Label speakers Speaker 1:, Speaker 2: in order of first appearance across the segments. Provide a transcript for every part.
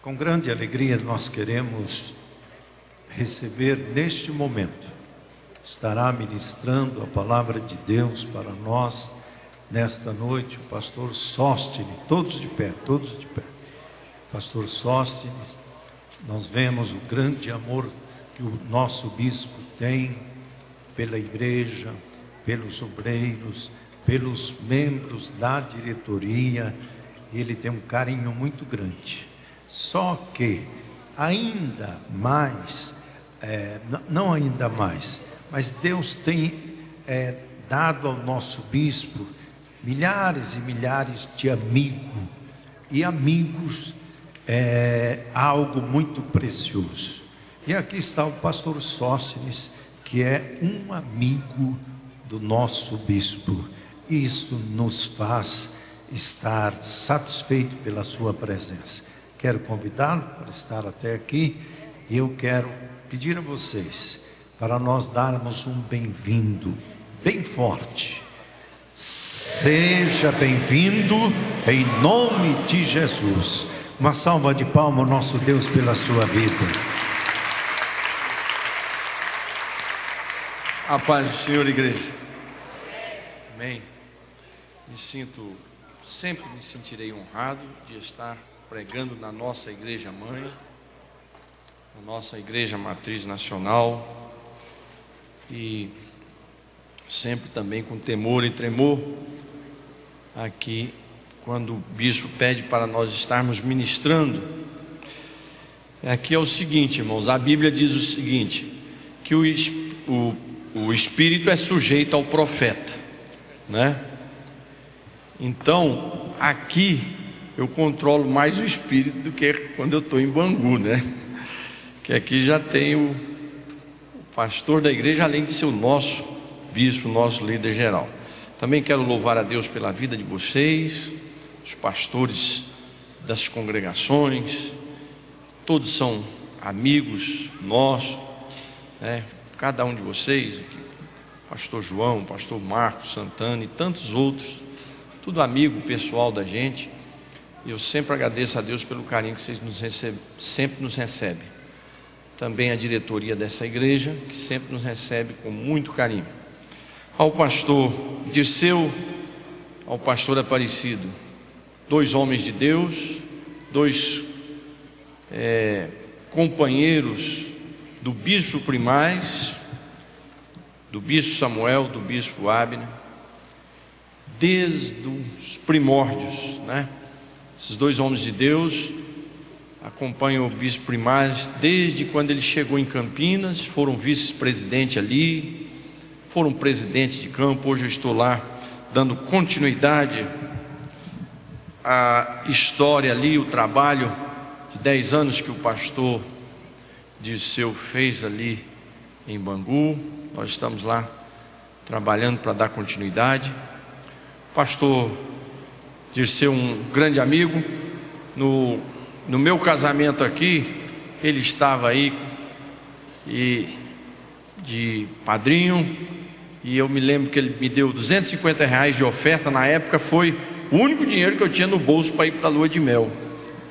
Speaker 1: Com grande alegria nós queremos receber neste momento. Estará ministrando a palavra de Deus para nós nesta noite o pastor Sóstenes, todos de pé. Pastor Sóstenes, nós vemos o grande amor que o nosso bispo tem pela igreja, pelos obreiros, pelos membros da diretoria. Ele tem um carinho muito grande. Só que ainda mais, não ainda mais, mas Deus tem dado ao nosso bispo milhares e milhares de amigos, e amigos é algo muito precioso. E aqui está o pastor Sóstenes, que é um amigo do nosso bispo. Isso nos faz estar satisfeito pela sua presença. Quero convidá-lo para estar até aqui, e eu quero pedir a vocês para nós darmos um bem-vindo bem forte. Seja bem-vindo em nome de Jesus. Uma salva de palmas ao nosso Deus pela sua vida.
Speaker 2: A paz do Senhor, igreja. Amém. Sempre me sentirei honrado de estar pregando na nossa igreja mãe, na nossa igreja matriz nacional, e sempre também com temor e tremor aqui, quando o bispo pede para nós estarmos ministrando. Aqui é o seguinte, irmãos, a Bíblia diz o seguinte, que o Espírito é sujeito ao profeta, né? Então, aqui eu controlo mais o Espírito do que quando eu estou em Bangu, né? Que aqui já tem o pastor da igreja, além de ser o nosso bispo, nosso líder geral. Também quero louvar a Deus pela vida de vocês, os pastores das congregações, todos são amigos nossos, né? Cada um de vocês, pastor João, pastor Marcos Santana e tantos outros, tudo amigo pessoal da gente. E eu sempre agradeço a Deus pelo carinho que vocês sempre nos recebem. Também a diretoria dessa igreja, que sempre nos recebe com muito carinho. Ao pastor Dirceu, ao pastor Aparecido, dois homens de Deus, dois companheiros do bispo Primaz, do bispo Samuel, do bispo Abner, desde os primórdios, né? Esses dois homens de Deus acompanham o bispo Primaz desde quando ele chegou em Campinas, foram vice-presidente ali, foram presidente de campo. Hoje eu estou lá dando continuidade à história ali, o trabalho de 10 anos que o pastor Dirceu fez ali em Bangu. Nós estamos lá trabalhando para dar continuidade. O pastor Dirceu, um grande amigo, no meu casamento aqui, ele estava aí de padrinho, e eu me lembro que ele me deu R$250 de oferta. Na época foi o único dinheiro que eu tinha no bolso para ir para a lua de mel,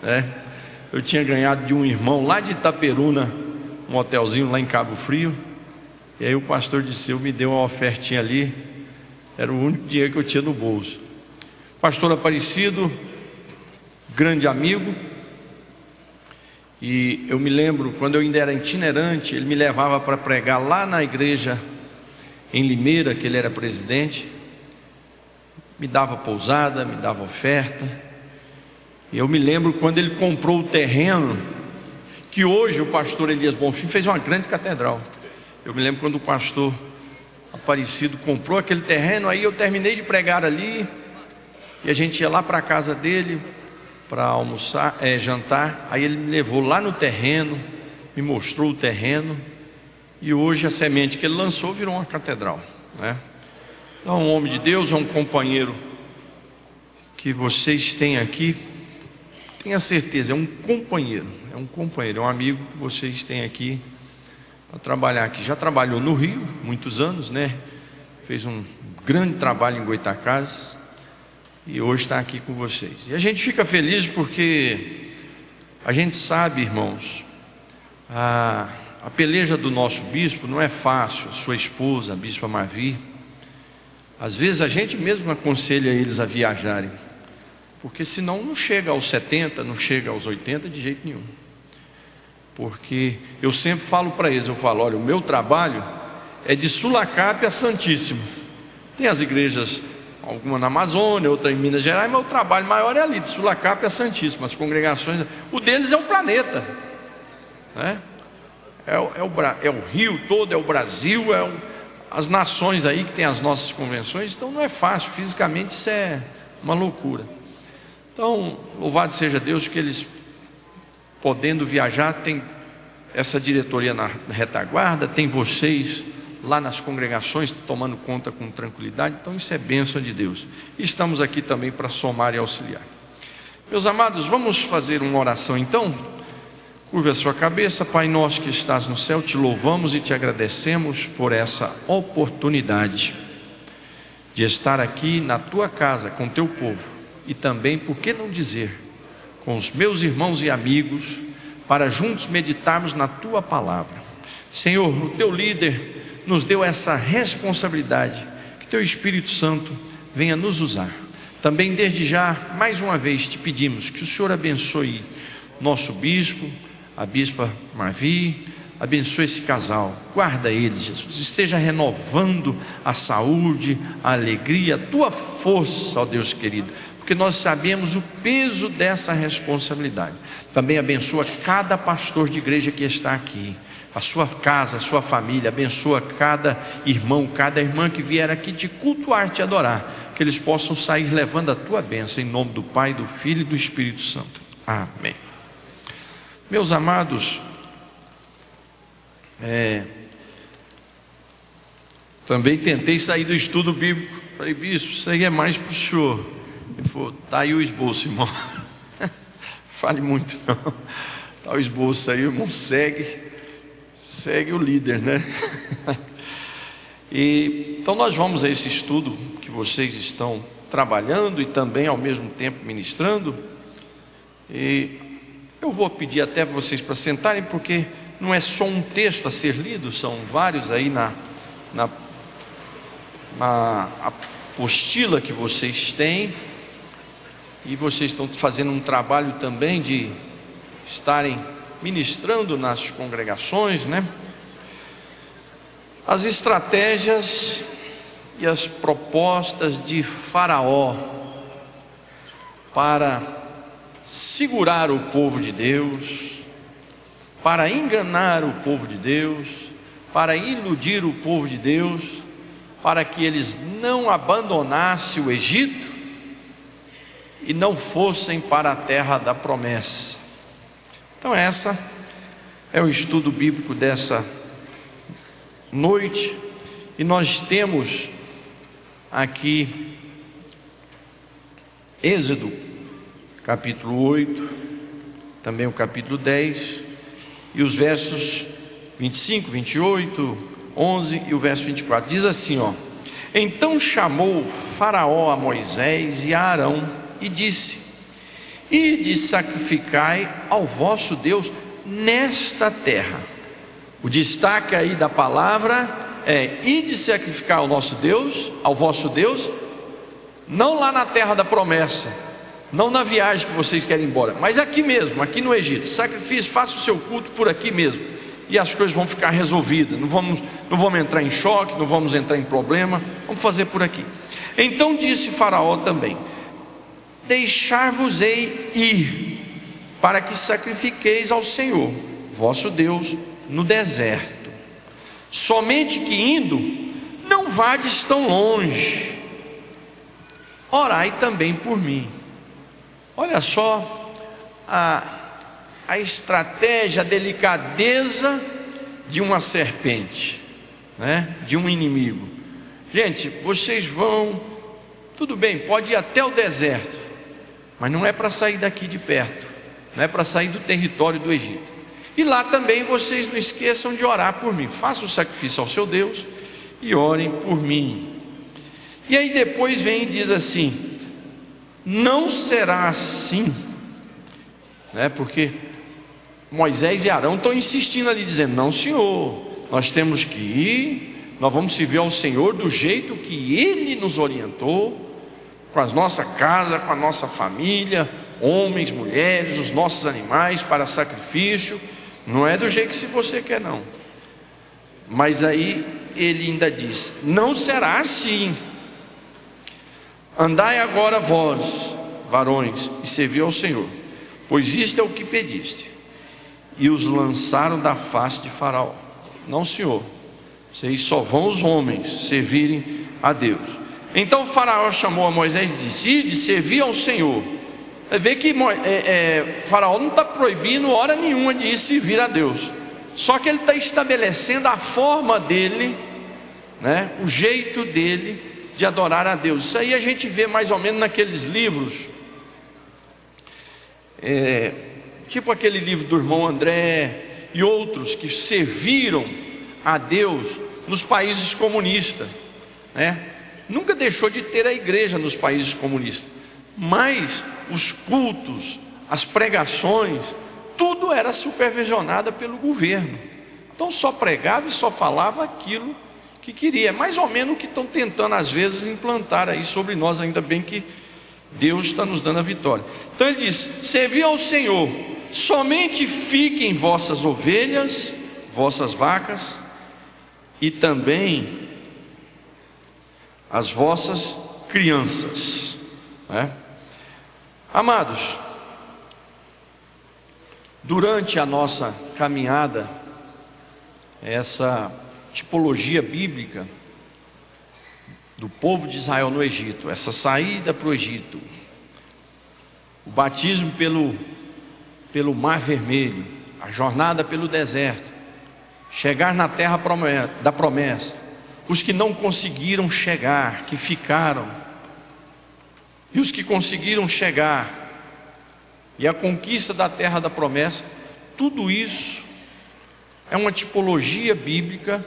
Speaker 2: né? Eu tinha ganhado de um irmão lá de Itaperuna, um hotelzinho lá em Cabo Frio, e aí o pastor Dirceu me deu uma ofertinha ali, era o único dinheiro que eu tinha no bolso. Pastor Aparecido, grande amigo, e eu me lembro, quando eu ainda era itinerante, ele me levava para pregar lá na igreja em Limeira, que ele era presidente, me dava pousada, me dava oferta. E eu me lembro quando ele comprou o terreno, que hoje o pastor Elias Bonfim fez uma grande catedral. Eu me lembro quando o pastor Aparecido comprou aquele terreno, aí eu terminei de pregar ali, e a gente ia lá para a casa dele para almoçar, jantar. Aí ele me levou lá no terreno, me mostrou o terreno, e hoje a semente que ele lançou virou uma catedral, né? Então, um homem de Deus, é um companheiro que vocês têm aqui, tenha certeza, é um companheiro, é um amigo que vocês têm aqui para trabalhar aqui. Já trabalhou no Rio muitos anos, né? Fez um grande trabalho em Goitacazes, e hoje está aqui com vocês. E a gente fica feliz porque A gente sabe, irmãos, a peleja do nosso bispo não é fácil. Sua esposa, a bispa Marvi, às vezes a gente mesmo aconselha eles a viajarem, porque senão não chega aos 70, não chega aos 80 de jeito nenhum. Porque eu sempre falo para eles, eu falo, olha, o meu trabalho é de Sulacap a Santíssimo. Tem as igrejas, alguma na Amazônia, outra em Minas Gerais, mas o trabalho maior é ali, de Sulacap a Santíssimo. As congregações, o deles é o planeta, né? É o Rio todo, é o Brasil, as nações aí que tem as nossas convenções. Então não é fácil, fisicamente isso é uma loucura. Então, louvado seja Deus que eles, podendo viajar, tem essa diretoria na retaguarda, tem vocês lá nas congregações tomando conta com tranquilidade. Então isso é bênção de Deus. E estamos aqui também para somar e auxiliar. Meus amados, vamos fazer uma oração então? Curva a sua cabeça. Pai nosso que estás no céu, te louvamos e te agradecemos por essa oportunidade de estar aqui na tua casa com teu povo, e também, por que não dizer, com os meus irmãos e amigos, para juntos meditarmos na tua palavra. Senhor, o teu líder nos deu essa responsabilidade, que teu Espírito Santo venha nos usar. Também desde já, mais uma vez, te pedimos que o Senhor abençoe nosso bispo, a bispa Marvi, abençoe esse casal, guarda eles, Jesus, esteja renovando a saúde, a alegria, a tua força, ó Deus querido, porque nós sabemos o peso dessa responsabilidade. Também abençoa cada pastor de igreja que está aqui, a sua casa, a sua família, abençoa cada irmão, cada irmã que vier aqui te cultuar, te adorar, que eles possam sair levando a tua bênção, em nome do Pai, do Filho e do Espírito Santo. Amém. Meus amados, também tentei sair do estudo bíblico. Falei, bispo, isso aí é mais para o senhor. Ele falou, está aí o esboço, irmão. Fale muito não. Está o esboço aí, irmão, segue o líder, né? Então nós vamos a esse estudo que vocês estão trabalhando e também ao mesmo tempo ministrando. E eu vou pedir até vocês para sentarem, porque não é só um texto a ser lido, são vários aí na apostila que vocês têm. E vocês estão fazendo um trabalho também de estarem ministrando nas congregações, né? As estratégias e as propostas de Faraó para segurar o povo de Deus, para enganar o povo de Deus, para iludir o povo de Deus, para que eles não abandonassem o Egito e não fossem para a terra da promessa. Então essa é o estudo bíblico dessa noite, e nós temos aqui Êxodo capítulo 8, também o capítulo 10, e os versos 25, 28, 11 e o verso 24, diz assim, ó: Então chamou Faraó a Moisés e a Arão e disse: Ide sacrificai ao vosso Deus nesta terra. O destaque aí da palavra é: ide sacrificar ao nosso Deus, ao vosso Deus, não lá na terra da promessa, não na viagem que vocês querem ir embora, mas aqui mesmo, aqui no Egito. Sacrifício, faça o seu culto por aqui mesmo, e as coisas vão ficar resolvidas. Não vamos entrar em choque, não vamos entrar em problema, vamos fazer por aqui. Então disse Faraó também: Deixar-vos-ei ir, para que sacrifiqueis ao Senhor vosso Deus no deserto. Somente que indo, não vades tão longe. Orai também por mim. Olha só a estratégia, a delicadeza de uma serpente, né? De um inimigo. Gente, vocês vão, tudo bem, pode ir até o deserto, mas não é para sair daqui de perto, não é para sair do território do Egito. E lá também vocês não esqueçam de orar por mim. Façam o sacrifício ao seu Deus e orem por mim. E aí depois vem e diz assim: Não será assim né? Porque Moisés e Arão estão insistindo ali, dizendo: não, senhor, nós temos que ir, nós vamos servir ao Senhor do jeito que Ele nos orientou, com a nossa casa, com a nossa família, homens, mulheres, os nossos animais para sacrifício. Não é do jeito que se você quer, não. Mas aí ele ainda diz: não será assim. Andai agora vós, varões, e servi ao Senhor, pois isto é o que pediste. E os lançaram da face de Faraó. Não, senhor, vocês só vão os homens servirem a Deus. Então Faraó chamou a Moisés e disse: ide, servi ao Senhor. Vê que Faraó não está proibindo hora nenhuma de ir servir a Deus, só que ele está estabelecendo a forma dele, né, o jeito dele de adorar a Deus. Isso aí a gente vê mais ou menos naqueles livros, tipo aquele livro do irmão André e outros que serviram a Deus nos países comunistas, né? Nunca deixou de ter a igreja nos países comunistas, mas os cultos, as pregações, tudo era supervisionado pelo governo. Então só pregava e só falava aquilo que queria. É mais ou menos o que estão tentando às vezes implantar aí sobre nós. Ainda bem que Deus está nos dando a vitória. Então ele diz: servi ao Senhor, somente fiquem vossas ovelhas, vossas vacas, e também as vossas crianças, né? Amados, durante a nossa caminhada, essa tipologia bíblica do povo de Israel no Egito, essa saída para o Egito, o batismo pelo Mar Vermelho, a jornada pelo deserto, chegar na terra da promessa, os que não conseguiram chegar, que ficaram, e os que conseguiram chegar, e a conquista da terra da promessa, tudo isso é uma tipologia bíblica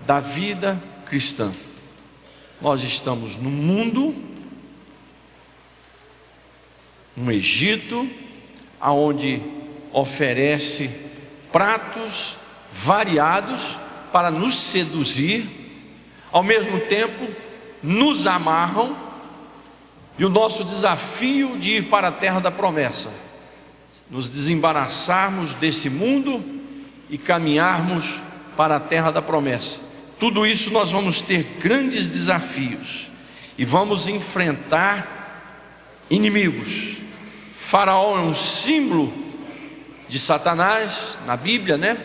Speaker 2: da vida cristã. Nós estamos no mundo, no Egito, aonde oferece pratos variados para nos seduzir, ao mesmo tempo nos amarram. E o nosso desafio de ir para a terra da promessa, nos desembaraçarmos desse mundo e caminharmos para a terra da promessa. Tudo isso nós vamos ter grandes desafios e vamos enfrentar inimigos. Faraó é um símbolo de Satanás na Bíblia, né?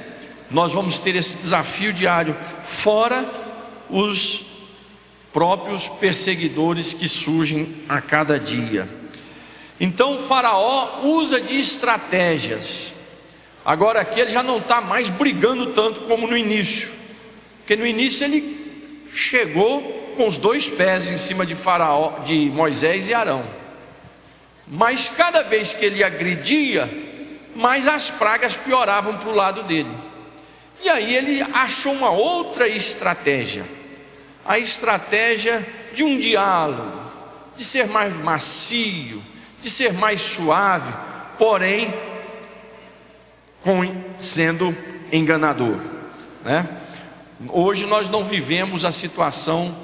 Speaker 2: Nós vamos ter esse desafio diário, fora os próprios perseguidores que surgem a cada dia. Então Faraó usa de estratégias. Agora aqui ele já não está mais brigando tanto como no início, porque no início ele chegou com os dois pés em cima de Faraó, de Moisés e Arão. Mas cada vez que ele agredia, mais as pragas pioravam para o lado dele. E aí ele achou uma outra estratégia. A estratégia de um diálogo, de ser mais macio, de ser mais suave, porém sendo enganador, né? Hoje nós não vivemos a situação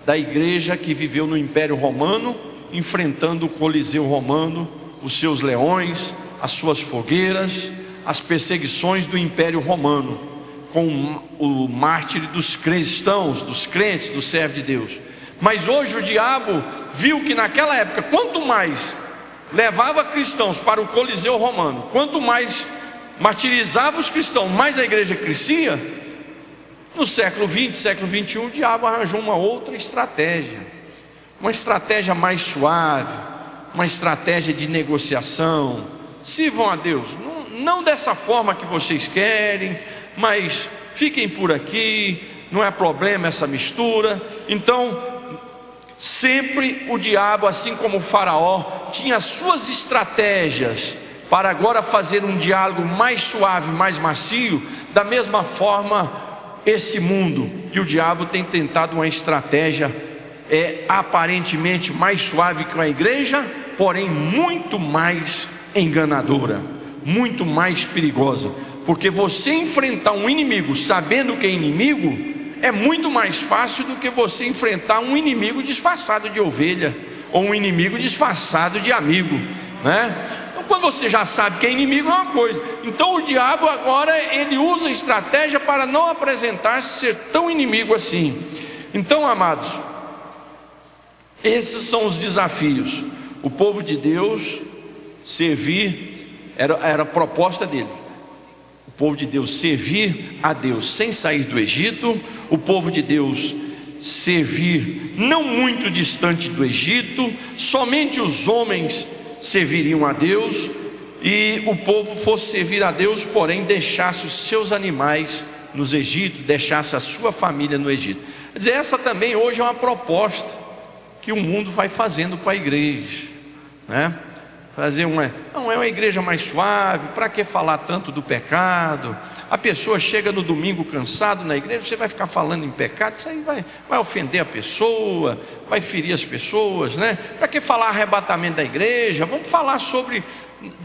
Speaker 2: da igreja que viveu no Império Romano, enfrentando o Coliseu Romano, os seus leões, as suas fogueiras, as perseguições do Império Romano, com o mártir dos cristãos, dos crentes, dos servos de Deus. Mas hoje o diabo viu que naquela época, quanto mais levava cristãos para o Coliseu Romano, quanto mais martirizava os cristãos, mais a igreja crescia. No século 20, século 21, o diabo arranjou uma outra estratégia, uma estratégia mais suave, uma estratégia de negociação. Sirvam a Deus, não dessa forma que vocês querem, mas fiquem por aqui, não é problema essa mistura. Então sempre o diabo, assim como o Faraó, tinha suas estratégias para agora fazer um diálogo mais suave, mais macio. Da mesma forma esse mundo, e o diabo tem tentado uma estratégia aparentemente mais suave com a igreja, porém muito mais enganadora, muito mais perigosa, porque você enfrentar um inimigo sabendo que é inimigo é muito mais fácil do que você enfrentar um inimigo disfarçado de ovelha, ou um inimigo disfarçado de amigo, né? Então, quando você já sabe que é inimigo, é uma coisa. Então o diabo agora, ele usa estratégia para não apresentar-se ser tão inimigo assim. Então, amados, esses são os desafios. O povo de Deus servir, era a proposta dele. O povo de Deus servir a Deus sem sair do Egito. O povo de Deus servir não muito distante do Egito. Somente os homens serviriam a Deus, e o povo fosse servir a Deus, porém deixasse os seus animais nos Egito, deixasse a sua família no Egito. Quer dizer, essa também hoje é uma proposta que o mundo vai fazendo para a igreja, né? Fazer não é uma igreja mais suave, para que falar tanto do pecado? A pessoa chega no domingo cansado na igreja, você vai ficar falando em pecado, isso aí vai ofender a pessoa, vai ferir as pessoas, né? Para que falar arrebatamento da igreja? Vamos falar sobre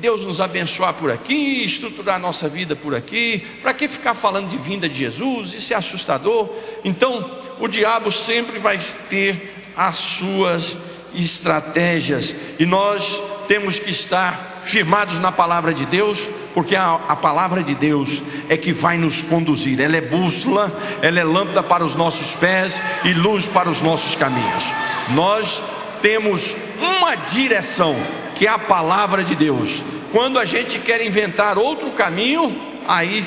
Speaker 2: Deus nos abençoar por aqui, estruturar a nossa vida por aqui. Para que ficar falando de vinda de Jesus? Isso é assustador. Então o diabo sempre vai ter as suas estratégias, e nós temos que estar firmados na palavra de Deus, porque a palavra de Deus é que vai nos conduzir. Ela é bússola, ela é lâmpada para os nossos pés e luz para os nossos caminhos. Nós temos uma direção, que é a palavra de Deus. Quando a gente quer inventar outro caminho, aí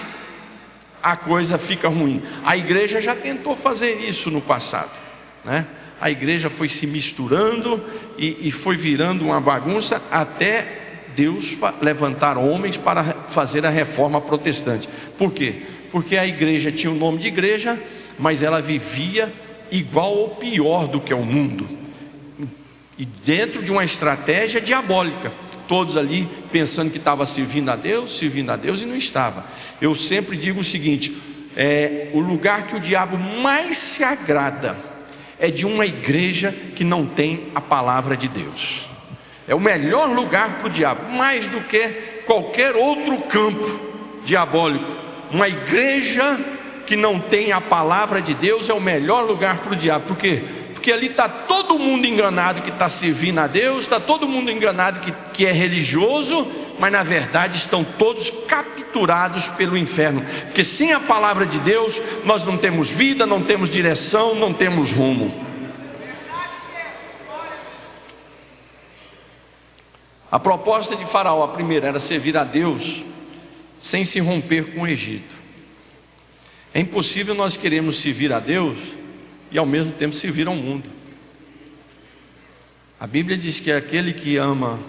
Speaker 2: a coisa fica ruim. A igreja já tentou fazer isso no passado, né? A igreja foi se misturando e foi virando uma bagunça, até Deus levantar homens para fazer a reforma protestante. Por quê? Porque a igreja tinha o nome de igreja, mas ela vivia igual ou pior do que o mundo, e dentro de uma estratégia diabólica. Todos ali pensando que estava servindo a Deus, e não estava. Eu sempre digo o seguinte: o lugar que o diabo mais se agrada é de uma igreja que não tem a palavra de Deus. É o melhor lugar para o diabo, mais do que qualquer outro campo diabólico. Uma igreja que não tem a palavra de Deus é o melhor lugar para o diabo. Por quê? Porque ali está todo mundo enganado que está servindo a Deus, está todo mundo enganado que é religioso, mas na verdade estão todos capturados pelo inferno. Porque sem a palavra de Deus nós não temos vida, não temos direção, não temos rumo. A proposta de Faraó, a primeira, era servir a Deus sem se romper com o Egito. É impossível nós queremos servir a Deus e ao mesmo tempo servir ao mundo. A Bíblia diz que aquele que ama,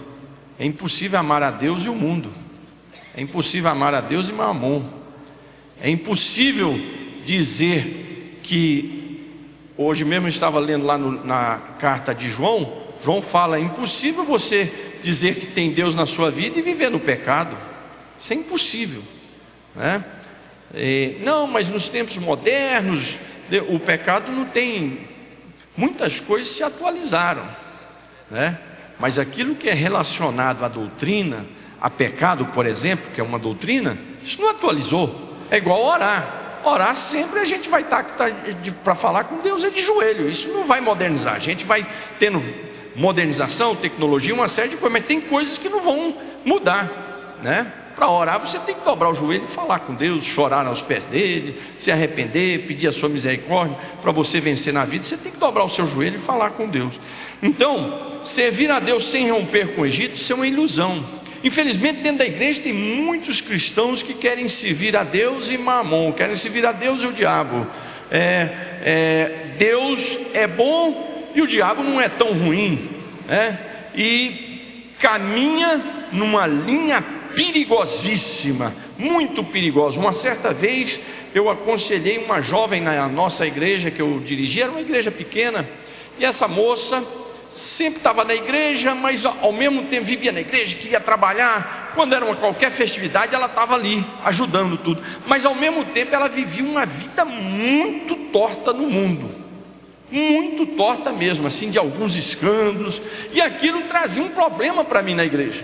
Speaker 2: é impossível amar a Deus e o mundo. É impossível amar a Deus e Mamon. É impossível dizer que, hoje mesmo eu estava lendo lá na carta de João, João fala: é impossível você dizer que tem Deus na sua vida e viver no pecado. Isso é impossível, né? Não, mas nos tempos modernos o pecado não tem, muitas coisas se atualizaram, né? Mas aquilo que é relacionado à doutrina, a pecado, por exemplo, que é uma doutrina, isso não atualizou. É igual orar. Orar sempre a gente vai estar para falar com Deus é de joelho. Isso não vai modernizar. A gente vai tendo modernização, tecnologia, uma série de coisas, mas tem coisas que não vão mudar, né? Para orar você tem que dobrar o joelho e falar com Deus, chorar aos pés dele, se arrepender, pedir a sua misericórdia. Para você vencer na vida, você tem que dobrar o seu joelho e falar com Deus. Então, servir a Deus sem romper com o Egito, isso é uma ilusão. Infelizmente, dentro da igreja tem muitos cristãos que querem servir a Deus e Mamon, querem servir a Deus e o diabo. Deus é bom e o diabo não é tão ruim, né? E caminha numa linha perigosíssima, muito perigosa. Uma certa vez eu aconselhei uma jovem na nossa igreja que eu dirigia, era uma igreja pequena, e essa moça sempre estava na igreja, mas ao mesmo tempo vivia na igreja, queria trabalhar. Quando era qualquer festividade ela estava ali ajudando tudo, mas ao mesmo tempo ela vivia uma vida muito torta no mundo, muito torta mesmo, assim, de alguns escândalos, e aquilo trazia um problema para mim na igreja.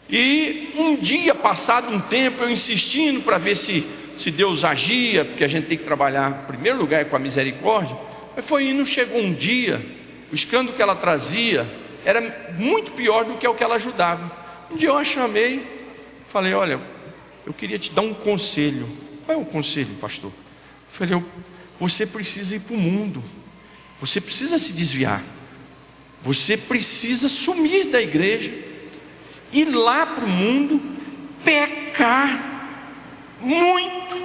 Speaker 2: E um dia, passado um tempo, eu insistindo para ver se Deus agia, porque a gente tem que trabalhar, em primeiro lugar, com a misericórdia, mas foi indo, chegou um dia, o escândalo que ela trazia era muito pior do que o que ela ajudava. Um dia eu a chamei, falei: olha, eu queria te dar um conselho. Qual é o conselho, pastor? Eu falei: você precisa ir para o mundo, você precisa se desviar, você precisa sumir da igreja, ir lá para o mundo, pecar muito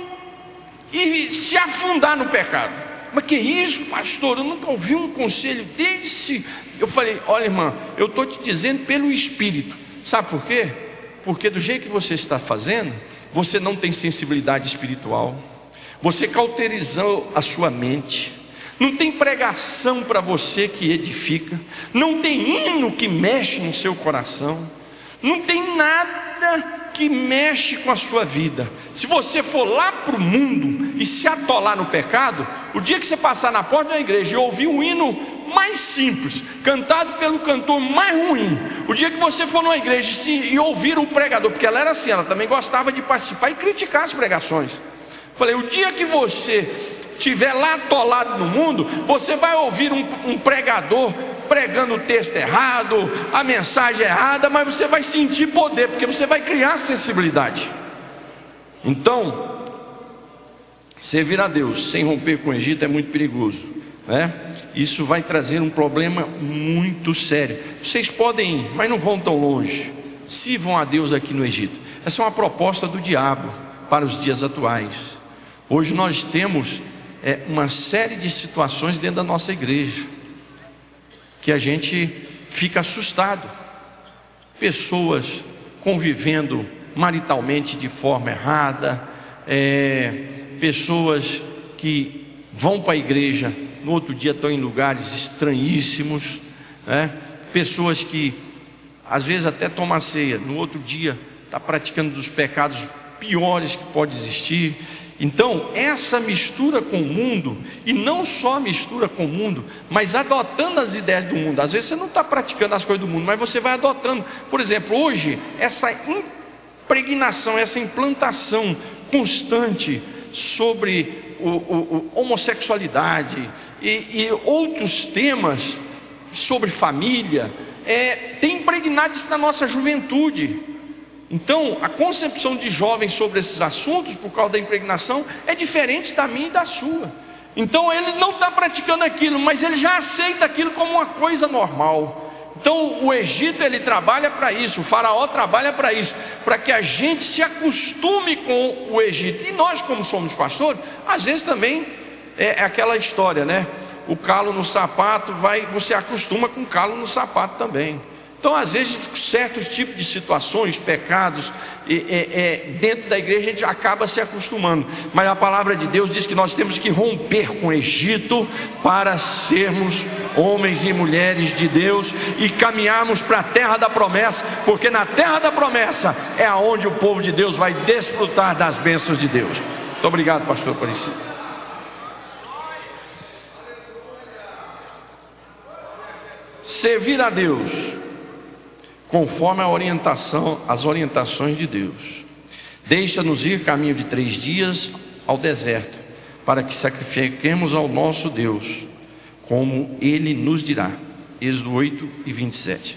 Speaker 2: e se afundar no pecado. Mas que isso, pastor? Eu nunca ouvi um conselho desse. Eu falei: olha, irmã, eu estou te dizendo pelo Espírito. Sabe por quê? Porque do jeito que você está fazendo, você não tem sensibilidade espiritual, você cauterizou a sua mente, não tem pregação para você que edifica, não tem hino que mexe no seu coração, não tem nada que mexe com a sua vida. Se você for lá para o mundo e se atolar no pecado, o dia que você passar na porta da igreja e ouvir um hino mais simples, cantado pelo cantor mais ruim, o dia que você for numa igreja e ouvir o pregador, porque ela era assim, ela também gostava de participar e criticar as pregações. Falei: o dia que você estiver lá atolado no mundo, você vai ouvir um pregador pregando o texto errado, a mensagem errada, mas você vai sentir poder, porque você vai criar sensibilidade. Então, servir a Deus sem romper com o Egito é muito perigoso, né? Isso vai trazer um problema muito sério. Vocês podem ir, mas não vão tão longe. Sirvam a Deus aqui no Egito. Essa é uma proposta do diabo para os dias atuais. Hoje nós temos uma série de situações dentro da nossa igreja que a gente fica assustado. Pessoas convivendo maritalmente de forma errada, pessoas que vão para a igreja, no outro dia estão em lugares estranhíssimos, né? Pessoas que às vezes até tomam ceia, no outro dia está praticando dos pecados piores que pode existir. Então, essa mistura com o mundo, e não só mistura com o mundo, mas adotando as ideias do mundo. Às vezes você não está praticando as coisas do mundo, mas você vai adotando. Por exemplo, hoje, essa impregnação, essa implantação constante sobre homossexualidade e outros temas sobre família, tem impregnado isso na nossa juventude. Então, a concepção de jovens sobre esses assuntos, por causa da impregnação, é diferente da minha e da sua. Então, ele não está praticando aquilo, mas ele já aceita aquilo como uma coisa normal. Então, o Egito, ele trabalha para isso, o faraó trabalha para isso, para que a gente se acostume com o Egito. E nós, como somos pastores, às vezes também é aquela história, né? O calo no sapato, você acostuma com o calo no sapato também. Então, às vezes, certos tipos de situações, pecados, dentro da igreja a gente acaba se acostumando. Mas a palavra de Deus diz que nós temos que romper com o Egito para sermos homens e mulheres de Deus e caminharmos para a terra da promessa, porque na terra da promessa é aonde o povo de Deus vai desfrutar das bênçãos de Deus. Muito obrigado, pastor, por isso. Servir a Deus conforme as orientações de Deus. Deixa-nos ir caminho de 3 dias ao deserto, para que sacrifiquemos ao nosso Deus, como Ele nos dirá. Êxodo 8:27.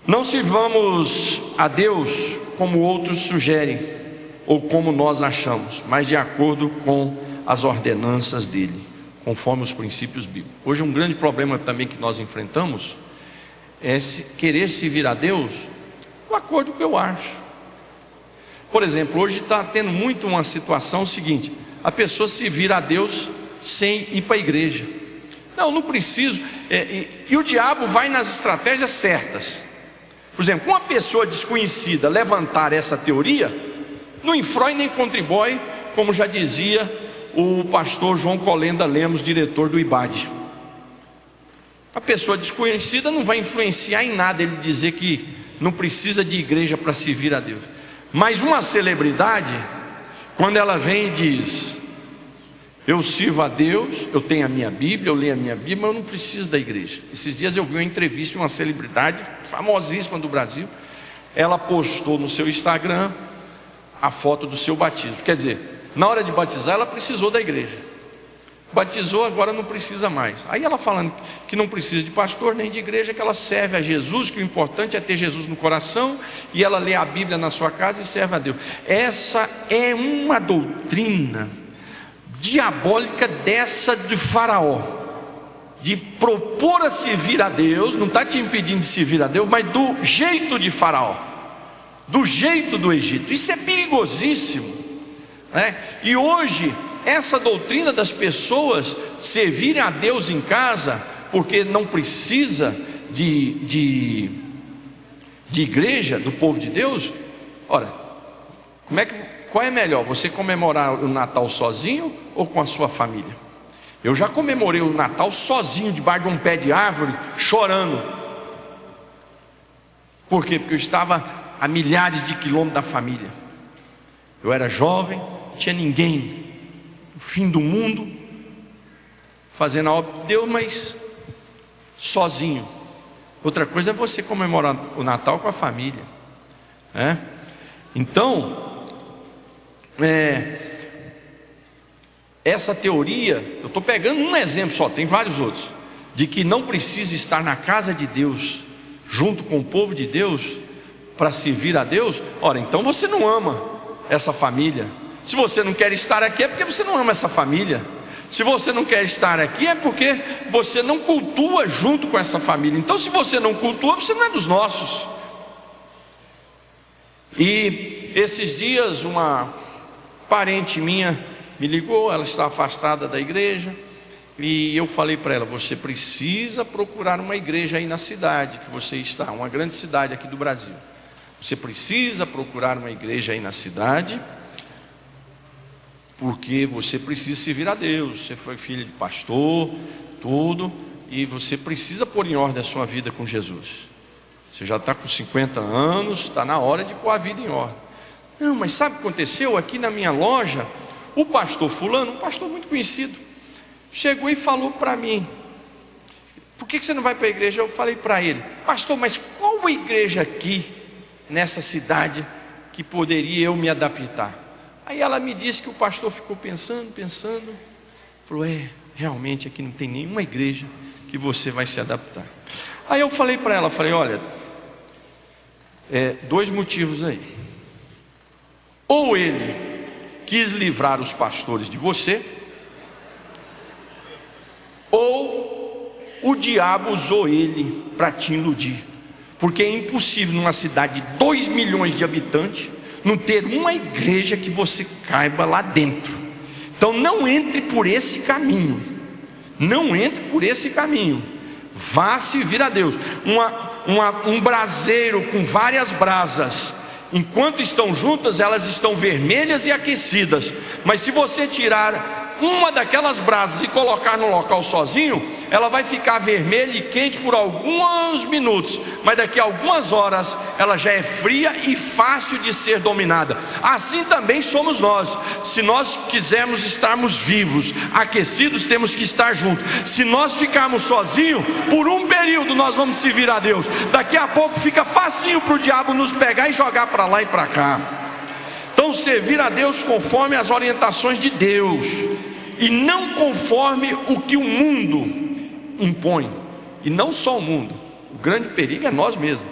Speaker 2: Não sirvamos a Deus como outros sugerem, ou como nós achamos, mas de acordo com as ordenanças dEle, conforme os princípios bíblicos. Hoje um grande problema também que nós enfrentamos é querer servir a Deus de acordo com o que eu acho. Por exemplo, hoje está tendo muito uma situação seguinte: a pessoa servir a Deus sem ir para a igreja. Não preciso. E o diabo vai nas estratégias certas. Por exemplo, uma pessoa desconhecida levantar essa teoria, não infrói nem contribui, como já dizia o pastor João Colenda Lemos, diretor do IBAD. A pessoa desconhecida não vai influenciar em nada ele dizer que não precisa de igreja para servir a Deus. Mas uma celebridade, quando ela vem e diz: Eu sirvo a Deus, eu tenho a minha Bíblia, eu leio a minha Bíblia, mas eu não preciso da igreja. Esses dias eu vi uma entrevista de uma celebridade famosíssima do Brasil. Ela postou no seu Instagram a foto do seu batismo. Quer dizer, na hora de batizar ela precisou da igreja. Batizou, agora não precisa mais. Aí ela falando que não precisa de pastor nem de igreja, que ela serve a Jesus, que o importante é ter Jesus no coração, e ela lê a Bíblia na sua casa e serve a Deus. Essa é uma doutrina diabólica dessa de Faraó, de propor a servir a Deus. Não está te impedindo de servir a Deus, mas do jeito de Faraó, do jeito do Egito. Isso é perigosíssimo, né? E hoje essa doutrina das pessoas servirem a Deus em casa, porque não precisa de igreja, do povo de Deus. Ora, qual é melhor? Você comemorar o Natal sozinho ou com a sua família? Eu já comemorei o Natal sozinho, debaixo de um pé de árvore, chorando. Por quê? Porque eu estava a milhares de quilômetros da família. Eu era jovem, não tinha ninguém, no fim do mundo, fazendo a obra de Deus, mas sozinho. Outra coisa é você comemorar o Natal com a família, né? Então, essa teoria, eu estou pegando um exemplo só, tem vários outros, de que não precisa estar na casa de Deus, junto com o povo de Deus, para servir a Deus. Ora, então você não ama essa família. Se você não quer estar aqui, é porque você não ama essa família. Se você não quer estar aqui, é porque você não cultua junto com essa família. Então, se você não cultua, você não é dos nossos. E esses dias uma parente minha me ligou, ela está afastada da igreja, e eu falei para ela: você precisa procurar uma igreja aí na cidade que você está, uma grande cidade aqui do Brasil. Você precisa procurar uma igreja aí na cidade, porque você precisa servir a Deus. Você foi filho de pastor, tudo, e você precisa pôr em ordem a sua vida com Jesus. Você já está com 50 anos, está na hora de pôr a vida em ordem. Não, mas sabe o que aconteceu? Aqui na minha loja, o pastor fulano, um pastor muito conhecido, chegou e falou para mim: por que você não vai para a igreja? Eu falei para ele: pastor, mas qual igreja aqui nessa cidade que poderia eu me adaptar? Aí ela me disse que o pastor ficou pensando, falou: realmente aqui não tem nenhuma igreja que você vai se adaptar. Aí eu falei para ela, olha, dois motivos aí: ou ele quis livrar os pastores de você, ou o diabo usou ele para te iludir, porque é impossível numa cidade de 2 milhões de habitantes não ter uma igreja que você caiba lá dentro. Então não entre por esse caminho, não entre por esse caminho, vá servir a Deus. Um braseiro com várias brasas, enquanto estão juntas, elas estão vermelhas e aquecidas, mas se você tirar uma daquelas brasas e colocar no local sozinho, ela vai ficar vermelha e quente por alguns minutos, mas daqui a algumas horas ela já é fria e fácil de ser dominada. Assim também somos nós. Se nós quisermos estarmos vivos, aquecidos, temos que estar juntos. Se nós ficarmos sozinhos, por um período nós vamos servir a Deus, daqui a pouco fica facinho para o diabo nos pegar e jogar para lá e para cá. Então, servir a Deus conforme as orientações de Deus, e não conforme o que o mundo impõe. E não só o mundo, o grande perigo é nós mesmos,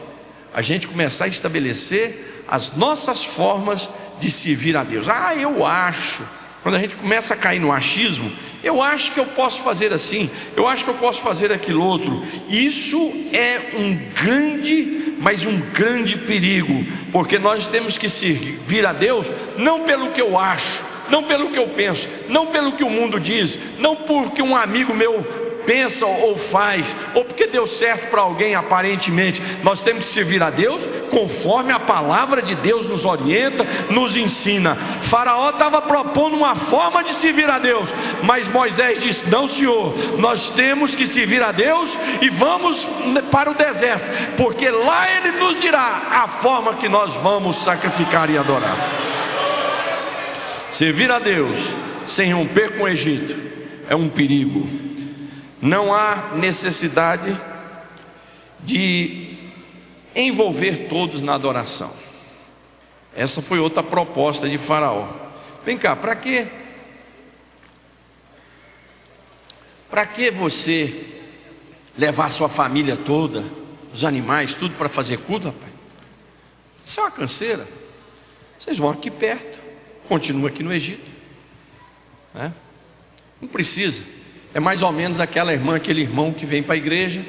Speaker 2: a gente começar a estabelecer as nossas formas de servir a Deus. Eu acho, quando a gente começa a cair no achismo, eu acho que eu posso fazer assim, eu acho que eu posso fazer aquilo outro. Isso é mas um grande perigo, porque nós temos que servir a Deus não pelo que eu acho, não pelo que eu penso, não pelo que o mundo diz, não porque um amigo meu pensa ou faz, ou porque deu certo para alguém aparentemente. Nós temos que servir a Deus conforme a palavra de Deus nos orienta, nos ensina. Faraó estava propondo uma forma de servir a Deus, mas Moisés disse: não, senhor, nós temos que servir a Deus e vamos para o deserto, porque lá ele nos dirá a forma que nós vamos sacrificar e adorar. Servir a Deus sem romper com o Egito, é um perigo. Não há necessidade de envolver todos na adoração. Essa foi outra proposta de Faraó. Vem cá, para quê? Para que você levar sua família toda, os animais, tudo para fazer culto, rapaz? Isso é uma canseira. Vocês vão aqui perto, continuam aqui no Egito, né? Não precisa. É mais ou menos aquela irmã, aquele irmão que vem para a igreja,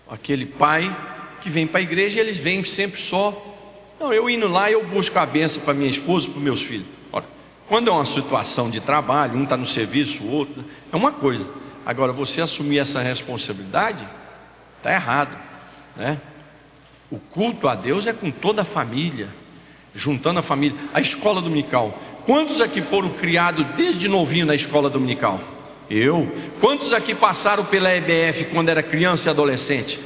Speaker 2: aquele pai que vem para a igreja e eles vêm sempre só. Não, eu indo lá, eu busco a bênção para minha esposa e para os meus filhos. Ora, quando é uma situação de trabalho, um está no serviço, o outro, é uma coisa. Agora, você assumir essa responsabilidade, está errado, né? O culto a Deus é com toda a família, juntando a família. A escola dominical, quantos aqui foram criados desde novinho na escola dominical? Eu. Quantos aqui passaram pela EBF quando era criança e adolescente?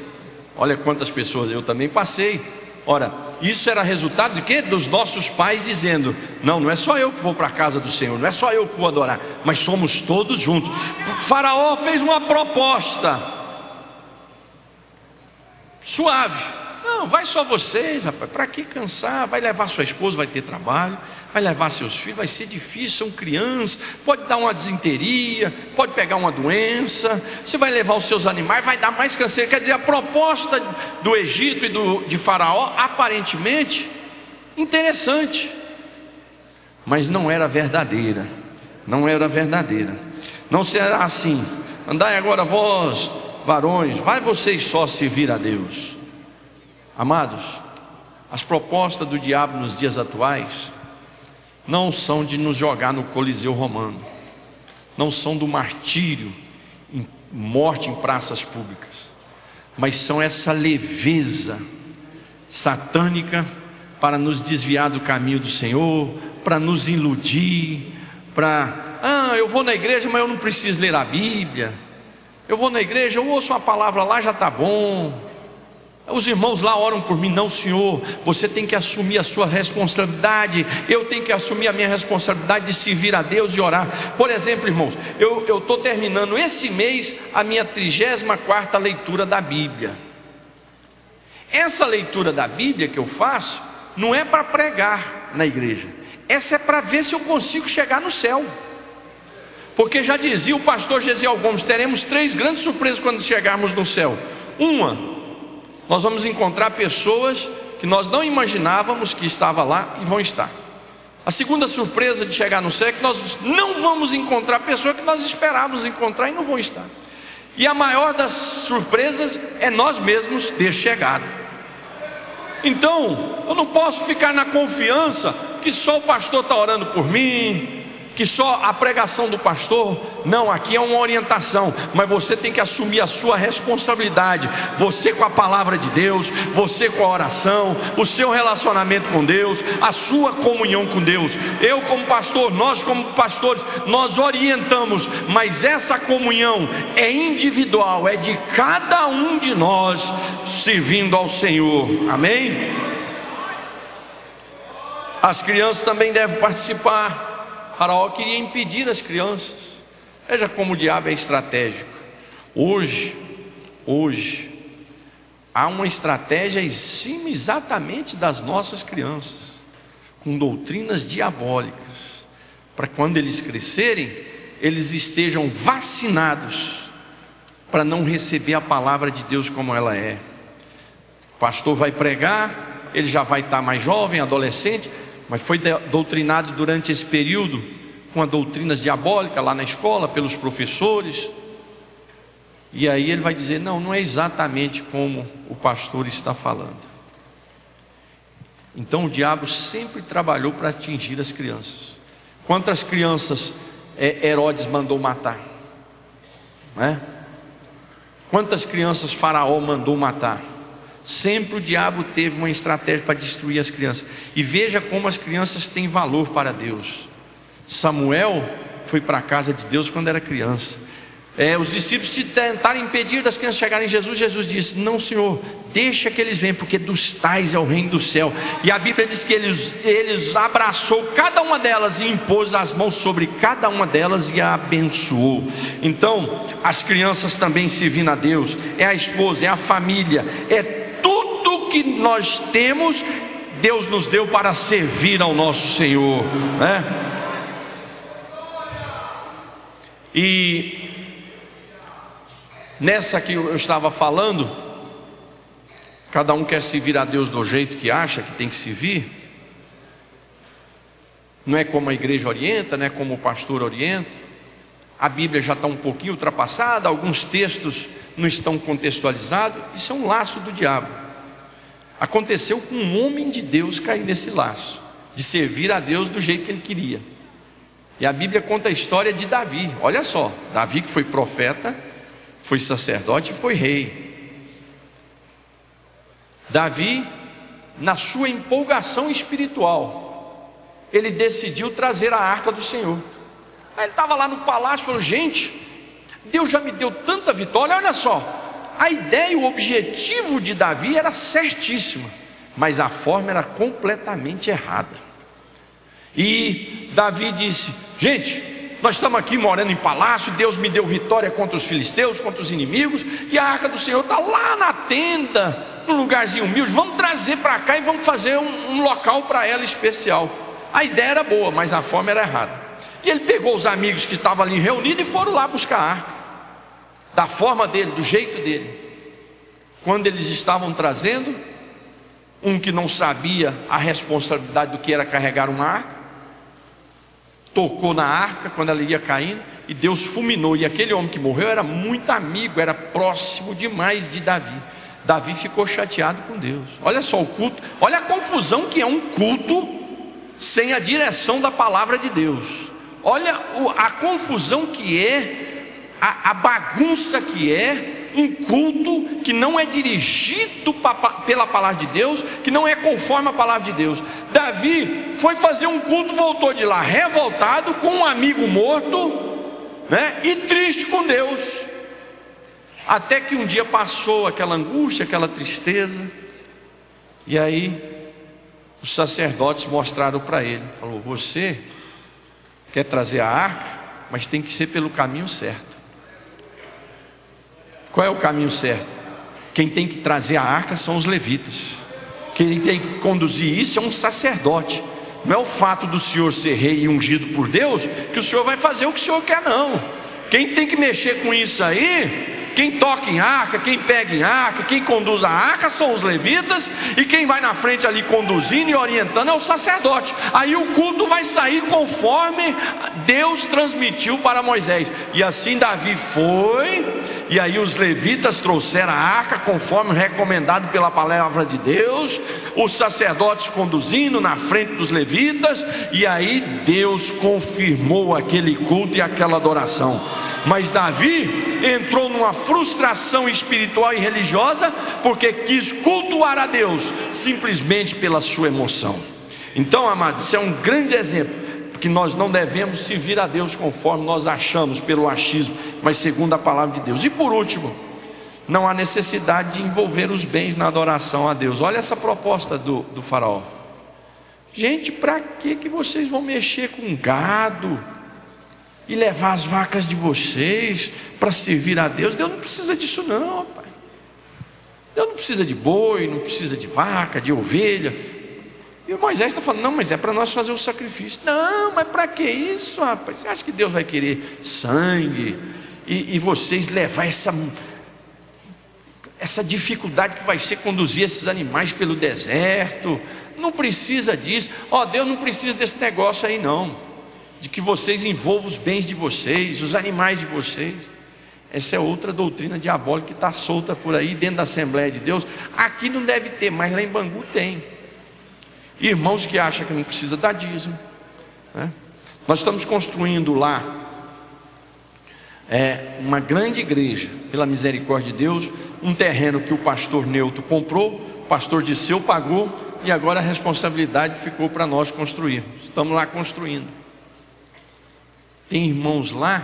Speaker 2: Olha quantas pessoas, eu também passei. Ora, isso era resultado de quê? Dos nossos pais dizendo: não, não é só eu que vou para a casa do Senhor, não é só eu que vou adorar, mas somos todos juntos. O Faraó fez uma proposta suave. Não, vai só vocês, rapaz, para que cansar? Vai levar sua esposa, vai ter trabalho, vai levar seus filhos, vai ser difícil, são crianças, pode dar uma desinteria, pode pegar uma doença, você vai levar os seus animais, vai dar mais canseiro. Quer dizer, a proposta do Egito e de Faraó, aparentemente, interessante, mas não era verdadeira, não era verdadeira. Não será assim: andai agora vós, varões, vai vocês só servir a Deus. Amados, as propostas do diabo nos dias atuais não são de nos jogar no Coliseu Romano, não são do martírio, morte em praças públicas, mas são essa leveza satânica para nos desviar do caminho do Senhor, para nos iludir, eu vou na igreja, mas eu não preciso ler a Bíblia. Eu vou na igreja, eu ouço uma palavra lá, já está bom. Os irmãos lá oram por mim. Não, Senhor, você tem que assumir a sua responsabilidade. Eu tenho que assumir a minha responsabilidade de servir a Deus e orar. Por exemplo, irmãos, eu estou terminando esse mês a minha 34ª leitura da Bíblia. Essa leitura da Bíblia que eu faço não é para pregar na igreja. Essa é para ver se eu consigo chegar no céu. Porque já dizia o pastor Gesiel Gomes, teremos 3 grandes surpresas quando chegarmos no céu. Uma, nós vamos encontrar pessoas que nós não imaginávamos que estavam lá e vão estar. A segunda surpresa de chegar no céu é que nós não vamos encontrar pessoas que nós esperávamos encontrar e não vão estar. E a maior das surpresas é nós mesmos ter chegado. Então, eu não posso ficar na confiança que só o pastor está orando por mim, que só a pregação do pastor. Não, aqui é uma orientação, mas você tem que assumir a sua responsabilidade. Você com a palavra de Deus, você com a oração, o seu relacionamento com Deus, a sua comunhão com Deus. Eu como pastor, nós como pastores, nós orientamos, mas essa comunhão é individual, é de cada um de nós servindo ao Senhor. Amém? As crianças também devem participar. Faraó queria impedir as crianças. Veja como o diabo é estratégico. Hoje há uma estratégia em cima exatamente das nossas crianças, com doutrinas diabólicas, para quando eles crescerem, eles estejam vacinados para não receber a palavra de Deus como ela é. O pastor vai pregar, ele já vai estar mais jovem, adolescente, mas foi doutrinado durante esse período com a doutrinas diabólicas lá na escola, pelos professores. E aí ele vai dizer: não é exatamente como o pastor está falando. Então o diabo sempre trabalhou para atingir as crianças. Quantas crianças Herodes mandou matar? Né? Quantas crianças Faraó mandou matar? Sempre o diabo teve uma estratégia para destruir as crianças. E veja como as crianças têm valor para Deus. Samuel foi para a casa de Deus quando era criança. Os discípulos se tentaram impedir das crianças chegarem em Jesus. Jesus disse: não, Senhor, deixa que eles venham, porque dos tais é o reino do céu. E a Bíblia diz que eles abraçou cada uma delas e impôs as mãos sobre cada uma delas e a abençoou. Então, as crianças também servindo a Deus, é a esposa, é a família, é tudo que nós temos, Deus nos deu para servir ao nosso Senhor, né? E nessa que eu estava falando, cada um quer servir a Deus do jeito que acha que tem que servir. Não é como a igreja orienta, não é como o pastor orienta. A Bíblia já está um pouquinho ultrapassada, alguns textos não estão contextualizados. Isso é um laço do diabo. Aconteceu com um homem de Deus cair nesse laço, de servir a Deus do jeito que ele queria. E a Bíblia conta a história de Davi. Olha só, Davi que foi profeta, foi sacerdote e foi rei. Davi, na sua empolgação espiritual, ele decidiu trazer a arca do Senhor. Aí ele estava lá no palácio e falou: gente, Deus já me deu tanta vitória. Olha só, a ideia e o objetivo de Davi era certíssima, mas a forma era completamente errada. E Davi disse: gente, nós estamos aqui morando em palácio, Deus me deu vitória contra os filisteus, contra os inimigos, e a arca do Senhor está lá na tenda, num lugarzinho humilde. Vamos trazer para cá e vamos fazer um local para ela especial. A ideia era boa, mas a forma era errada. E ele pegou os amigos que estavam ali reunidos e foram lá buscar a arca, da forma dele, do jeito dele. Quando eles estavam trazendo, um que não sabia a responsabilidade do que era carregar uma arca, tocou na arca quando ela ia caindo, e Deus fulminou. E aquele homem que morreu era muito amigo, era próximo demais de Davi. Davi ficou chateado com Deus. Olha só o culto, olha a confusão que é um culto sem a direção da palavra de Deus. Olha a confusão que é, a bagunça que é um culto que não é dirigido pela palavra de Deus, que não é conforme a palavra de Deus. Davi foi fazer um culto, voltou de lá revoltado, com um amigo morto, né? E triste com Deus. Até que um dia passou aquela angústia, aquela tristeza, e aí os sacerdotes mostraram para ele, falou: você quer trazer a arca, mas tem que ser pelo caminho certo. Qual é o caminho certo? Quem tem que trazer a arca são os levitas. Quem tem que conduzir isso é um sacerdote. Não é o fato do senhor ser rei e ungido por Deus que o senhor vai fazer o que o senhor quer, não. Quem tem que mexer com isso aí, quem toca em arca, quem pega em arca, quem conduz a arca são os levitas, e quem vai na frente ali conduzindo e orientando é o sacerdote. Aí o culto vai sair conforme Deus transmitiu para Moisés. E assim Davi foi. E aí os levitas trouxeram a arca conforme recomendado pela palavra de Deus, os sacerdotes conduzindo na frente dos levitas, e aí Deus confirmou aquele culto e aquela adoração. Mas Davi entrou numa frustração espiritual e religiosa, porque quis cultuar a Deus simplesmente pela sua emoção. Então, amados, isso é um grande exemplo, que nós não devemos servir a Deus conforme nós achamos, pelo achismo, mas segundo a palavra de Deus. E por último, não há necessidade de envolver os bens na adoração a Deus. Olha essa proposta do faraó: gente, para que vocês vão mexer com gado e levar as vacas de vocês para servir a Deus? Deus não precisa disso não, pai. Deus não precisa de boi, não precisa de vaca, de ovelha. E o Moisés está falando: não, mas é para nós fazer o sacrifício. Não, mas para que isso, rapaz? Você acha que Deus vai querer sangue e vocês levar essa dificuldade que vai ser conduzir esses animais pelo deserto? Não precisa disso. Deus não precisa desse negócio aí não, de que vocês envolvam os bens de vocês, os animais de vocês. Essa é outra doutrina diabólica que está solta por aí dentro da Assembleia de Deus. Aqui não deve ter, mas lá em Bangu tem. Irmãos que acham que não precisa dar dízimo, né? Nós estamos construindo lá uma grande igreja, pela misericórdia de Deus, um terreno que o pastor Neuto comprou, o pastor Disseu pagou, e agora a responsabilidade ficou para nós construirmos. Estamos lá construindo. Tem irmãos lá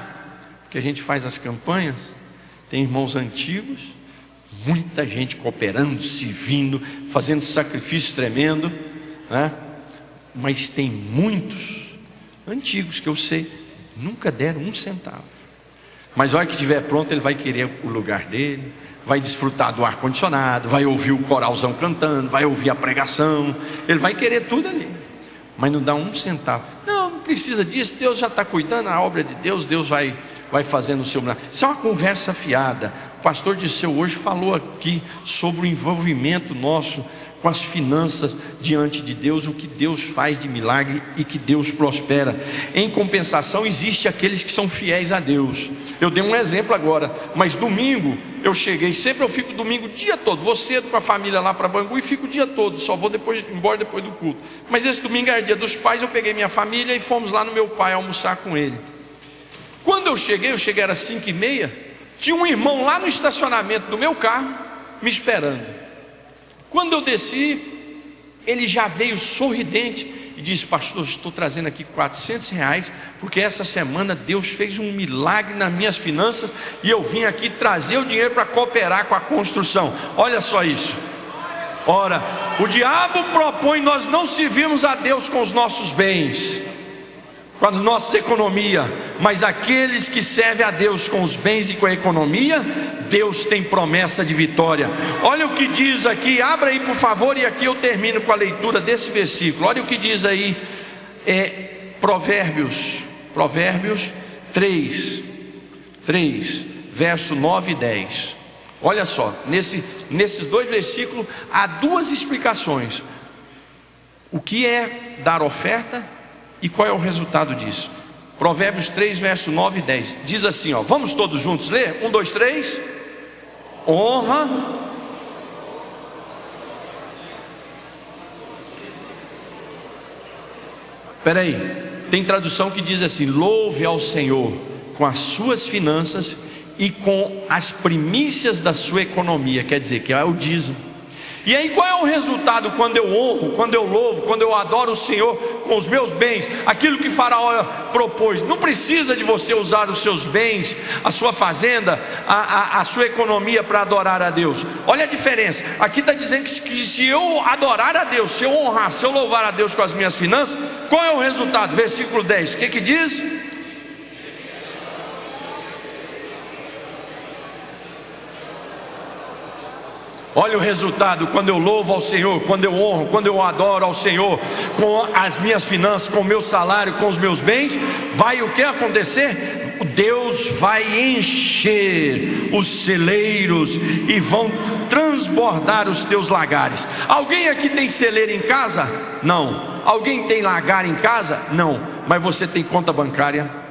Speaker 2: que a gente faz as campanhas, tem irmãos antigos, muita gente cooperando, servindo, fazendo sacrifício tremendo, né? Mas tem muitos antigos que eu sei, nunca deram um centavo. Mas a hora que estiver pronto, ele vai querer o lugar dele, vai desfrutar do ar-condicionado, vai ouvir o coralzão cantando, vai ouvir a pregação, ele vai querer tudo ali, mas não dá um centavo. Não precisa disso, Deus já está cuidando, a obra de Deus, Deus vai fazendo o seu milagre. Isso é uma conversa fiada. O pastor Disseu hoje falou aqui sobre o envolvimento nosso com as finanças diante de Deus, o que Deus faz de milagre e que Deus prospera. Em compensação, existe aqueles que são fiéis a Deus. Eu dei um exemplo agora, mas domingo eu cheguei, sempre eu fico domingo o dia todo, vou cedo com a família lá para Bangu e fico o dia todo, só vou embora depois do culto. Mas esse domingo era dia dos pais, eu peguei minha família e fomos lá no meu pai almoçar com ele. Quando eu cheguei era 5h30, tinha um irmão lá no estacionamento do meu carro me esperando. Quando eu desci, ele já veio sorridente e disse: pastor, estou trazendo aqui R$400, porque essa semana Deus fez um milagre nas minhas finanças e eu vim aqui trazer o dinheiro para cooperar com a construção. Olha só isso. Ora, o diabo propõe nós não servirmos a Deus com os nossos bens, com a nossa economia, mas aqueles que servem a Deus com os bens e com a economia, Deus tem promessa de vitória. Olha o que diz aqui, abra aí por favor, e aqui eu termino com a leitura desse versículo. Olha o que diz aí, Provérbios 3, verso 9 e 10. Olha só, nesses dois versículos há duas explicações: o que é dar oferta e qual é o resultado disso. Provérbios 3, verso 9 e 10 diz assim, ó, vamos todos juntos ler? 1, 2, 3. Honra. Espera aí, tem tradução que diz assim: louve ao Senhor com as suas finanças e com as primícias da sua economia, quer dizer que é o dízimo. E aí qual é o resultado quando eu honro, quando eu louvo, quando eu adoro o Senhor com os meus bens? Aquilo que Faraó propôs. Não precisa de você usar os seus bens, a sua fazenda, a sua economia para adorar a Deus. Olha a diferença. Aqui está dizendo que se eu adorar a Deus, se eu honrar, se eu louvar a Deus com as minhas finanças, qual é o resultado? Versículo 10, o que diz? Olha o resultado, quando eu louvo ao Senhor, quando eu honro, quando eu adoro ao Senhor, com as minhas finanças, com o meu salário, com os meus bens, vai o que acontecer? Deus vai encher os celeiros e vão transbordar os teus lagares. Alguém aqui tem celeiro em casa? Não. Alguém tem lagar em casa? Não. Mas você tem conta bancária?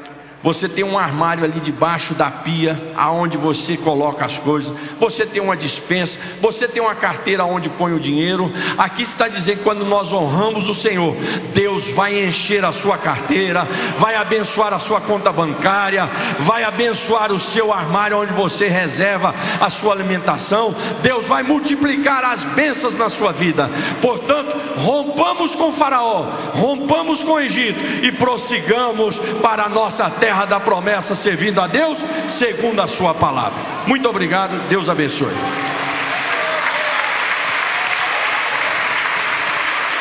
Speaker 2: Você tem um armário ali debaixo da pia, aonde você coloca as coisas. Você tem uma despensa. Você tem uma carteira onde põe o dinheiro. Aqui está dizendo que quando nós honramos o Senhor, Deus vai encher a sua carteira, vai abençoar a sua conta bancária, vai abençoar o seu armário onde você reserva a sua alimentação. Deus vai multiplicar as bênçãos na sua vida. Portanto, rompamos com Faraó, rompamos com o Egito e prossigamos para a nossa terra da promessa, servindo a Deus segundo a sua palavra. Muito obrigado, Deus abençoe.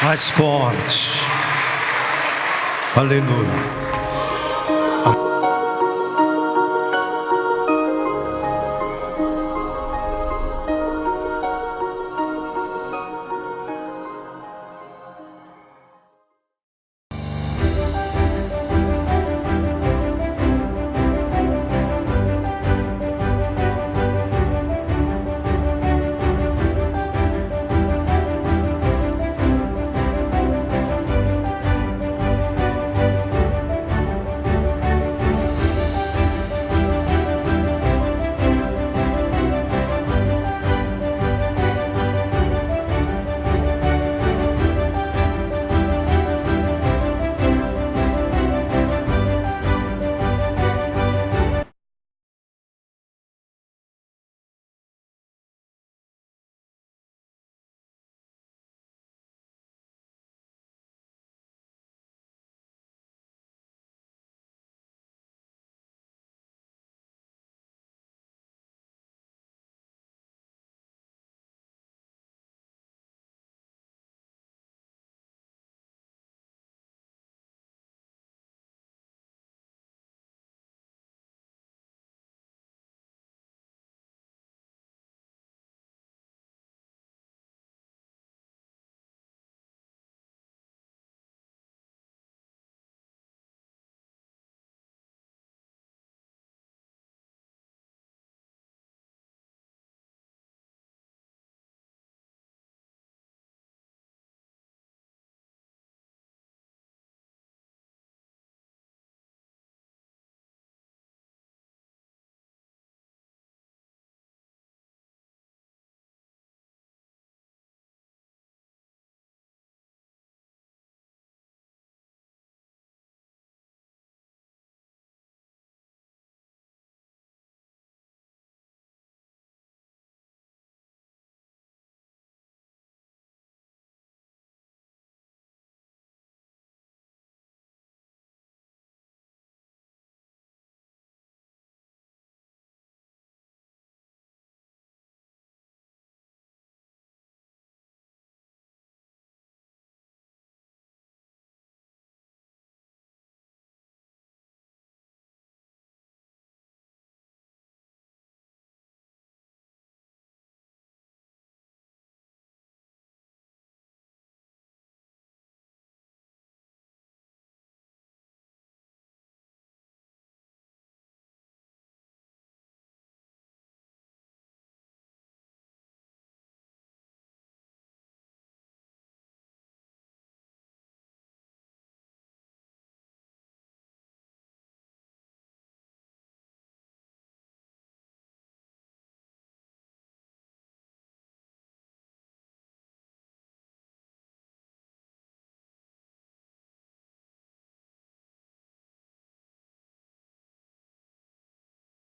Speaker 1: Mais forte. Aleluia.